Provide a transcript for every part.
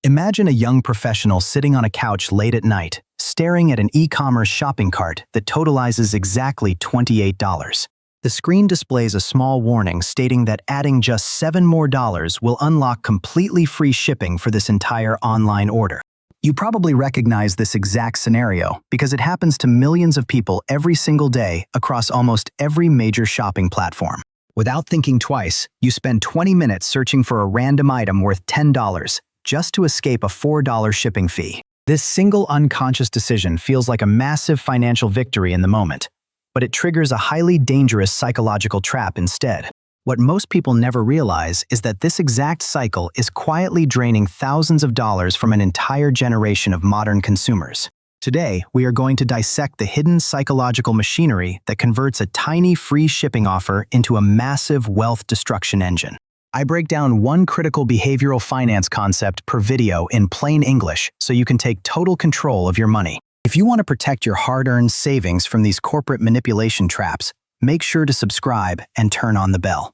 Imagine a young professional sitting on a couch late at night, staring at an e-commerce shopping cart that totalizes exactly $28. The screen displays a small warning stating that adding just $7 more will unlock completely free shipping for this entire online order. You probably recognize this exact scenario because it happens to millions of people every single day across almost every major shopping platform. Without thinking twice, you spend 20 minutes searching for a random item worth $10 just to escape a $4 shipping fee. This single unconscious decision feels like a massive financial victory in the moment, but it triggers a highly dangerous psychological trap instead. What most people never realize is that this exact cycle is quietly draining thousands of dollars from an entire generation of modern consumers. Today, we are going to dissect the hidden psychological machinery that converts a tiny free shipping offer into a massive wealth destruction engine. I break down one critical behavioral finance concept per video in plain English so you can take total control of your money. If you want to protect your hard-earned savings from these corporate manipulation traps, make sure to subscribe and turn on the bell.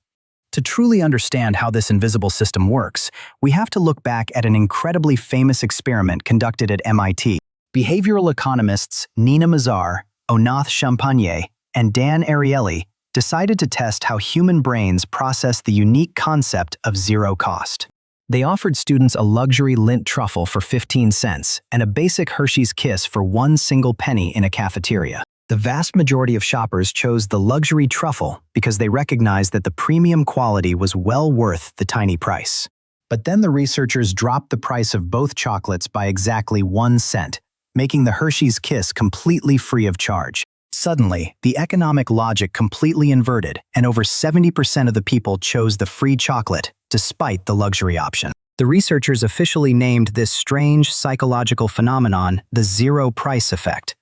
To truly understand how this invisible system works, we have to look back at an incredibly famous experiment conducted at MIT. Behavioral economists Nina Mazar, Onaath Shampanier, and Dan Ariely decided to test how human brains process the unique concept of zero cost. They offered students a luxury Lindt truffle for 15 cents and a basic Hershey's Kiss for 1 single penny in a cafeteria. The vast majority of shoppers chose the luxury truffle because they recognized that the premium quality was well worth the tiny price. But then the researchers dropped the price of both chocolates by exactly 1 cent, making the Hershey's Kiss completely free of charge. Suddenly, the economic logic completely inverted, and over 70% of the people chose the free chocolate, despite the luxury option. The researchers officially named this strange psychological phenomenon the zero price effect,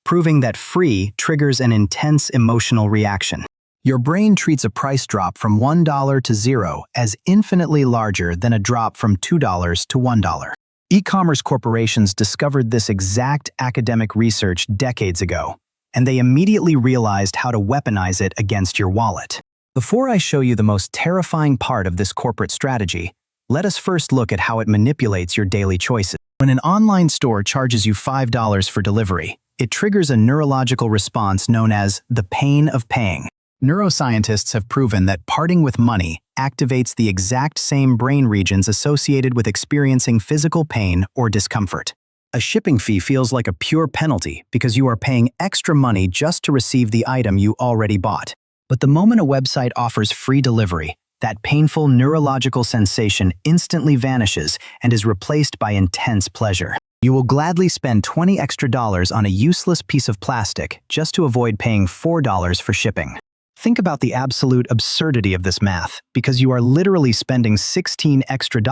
proving that free triggers an intense emotional reaction. Your brain treats a price drop from $1 to zero as infinitely larger than a drop from $2 to $1. E-commerce corporations discovered this exact academic research decades ago, and they immediately realized how to weaponize it against your wallet. Before I show you the most terrifying part of this corporate strategy, let us first look at how it manipulates your daily choices. When an online store charges you $5 for delivery, it triggers a neurological response known as the pain of paying. Neuroscientists have proven that parting with money activates the exact same brain regions associated with experiencing physical pain or discomfort. A shipping fee feels like a pure penalty because you are paying extra money just to receive the item you already bought. But the moment a website offers free delivery, that painful neurological sensation instantly vanishes and is replaced by intense pleasure. You will gladly spend $20 extra on a useless piece of plastic just to avoid paying $4 for shipping. Think about the absolute absurdity of this math, because you are literally spending $16 extra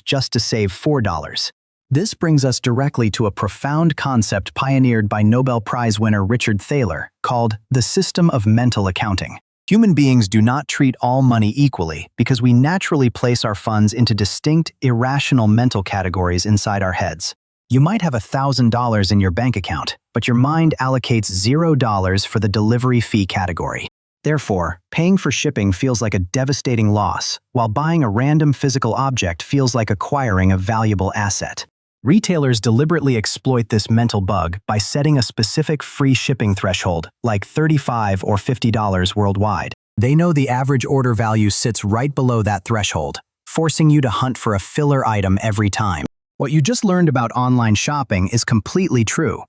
just to save $4. This brings us directly to a profound concept pioneered by Nobel Prize winner Richard Thaler, called the system of mental accounting. Human beings do not treat all money equally because we naturally place our funds into distinct, irrational mental categories inside our heads. You might have $1,000 in your bank account, but your mind allocates $0 for the delivery fee category. Therefore, paying for shipping feels like a devastating loss, while buying a random physical object feels like acquiring a valuable asset. Retailers deliberately exploit this mental bug by setting a specific free shipping threshold, like $35 or $50 worldwide. They know the average order value sits right below that threshold, forcing you to hunt for a filler item every time. What you just learned about online shopping is completely true,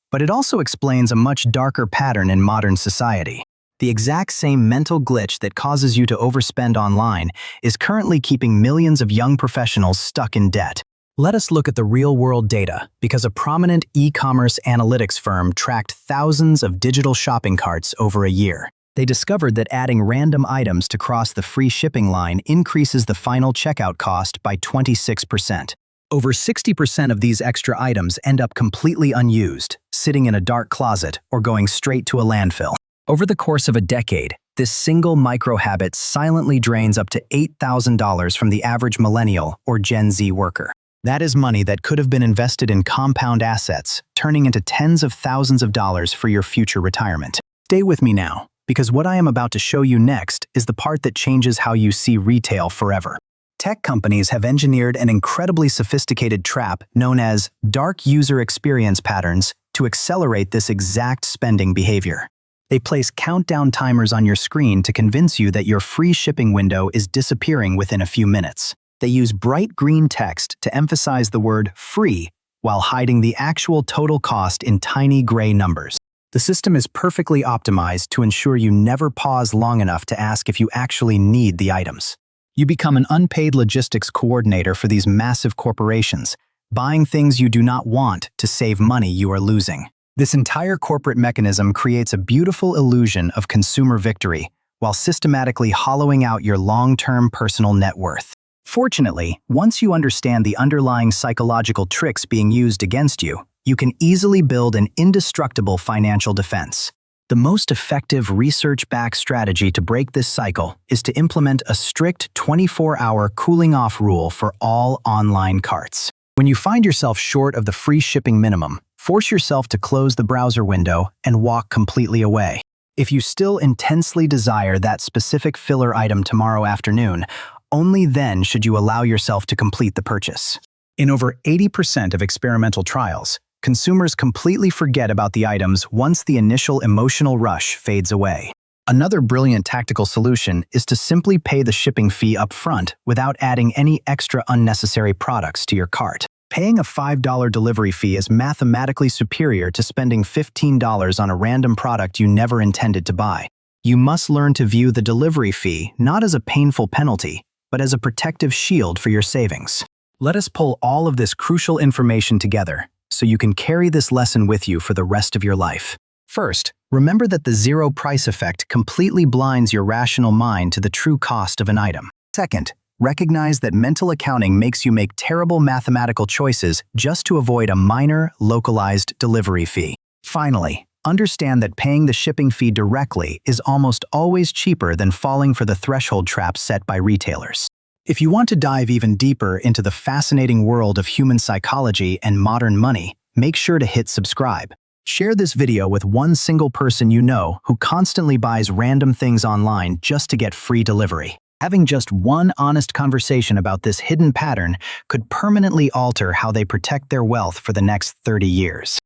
but it also explains a much darker pattern in modern society. The exact same mental glitch that causes you to overspend online is currently keeping millions of young professionals stuck in debt. Let us look at the real-world data, because a prominent e-commerce analytics firm tracked thousands of digital shopping carts over a year. They discovered that adding random items to cross the free shipping line increases the final checkout cost by 26%. Over 60% of these extra items end up completely unused, sitting in a dark closet or going straight to a landfill. Over the course of a decade, this single micro-habit silently drains up to $8,000 from the average millennial or Gen Z worker. That is money that could have been invested in compound assets, turning into tens of thousands of dollars for your future retirement. Stay with me now, because what I am about to show you next is the part that changes how you see retail forever. Tech companies have engineered an incredibly sophisticated trap known as dark user experience patterns to accelerate this exact spending behavior. They place countdown timers on your screen to convince you that your free shipping window is disappearing within a few minutes. They use bright green text to emphasize the word free while hiding the actual total cost in tiny gray numbers. The system is perfectly optimized to ensure you never pause long enough to ask if you actually need the items. You become an unpaid logistics coordinator for these massive corporations, buying things you do not want to save money you are losing. This entire corporate mechanism creates a beautiful illusion of consumer victory while systematically hollowing out your long-term personal net worth. Fortunately, once you understand the underlying psychological tricks being used against you, you can easily build an indestructible financial defense. The most effective research-backed strategy to break this cycle is to implement a strict 24-hour cooling-off rule for all online carts. When you find yourself short of the free shipping minimum, force yourself to close the browser window and walk completely away. If you still intensely desire that specific filler item tomorrow afternoon, only then should you allow yourself to complete the purchase. In over 80% of experimental trials, consumers completely forget about the items once the initial emotional rush fades away. Another brilliant tactical solution is to simply pay the shipping fee up front without adding any extra unnecessary products to your cart. Paying a $5 delivery fee is mathematically superior to spending $15 on a random product you never intended to buy. You must learn to view the delivery fee not as a painful penalty, but as a protective shield for your savings. Let us pull all of this crucial information together so you can carry this lesson with you for the rest of your life. First, remember that the zero price effect completely blinds your rational mind to the true cost of an item. Second, recognize that mental accounting makes you make terrible mathematical choices just to avoid a minor, localized delivery fee. Finally, understand that paying the shipping fee directly is almost always cheaper than falling for the threshold trap set by retailers. If you want to dive even deeper into the fascinating world of human psychology and modern money, make sure to hit subscribe. Share this video with one single person you know who constantly buys random things online just to get free delivery. Having just one honest conversation about this hidden pattern could permanently alter how they protect their wealth for the next 30 years.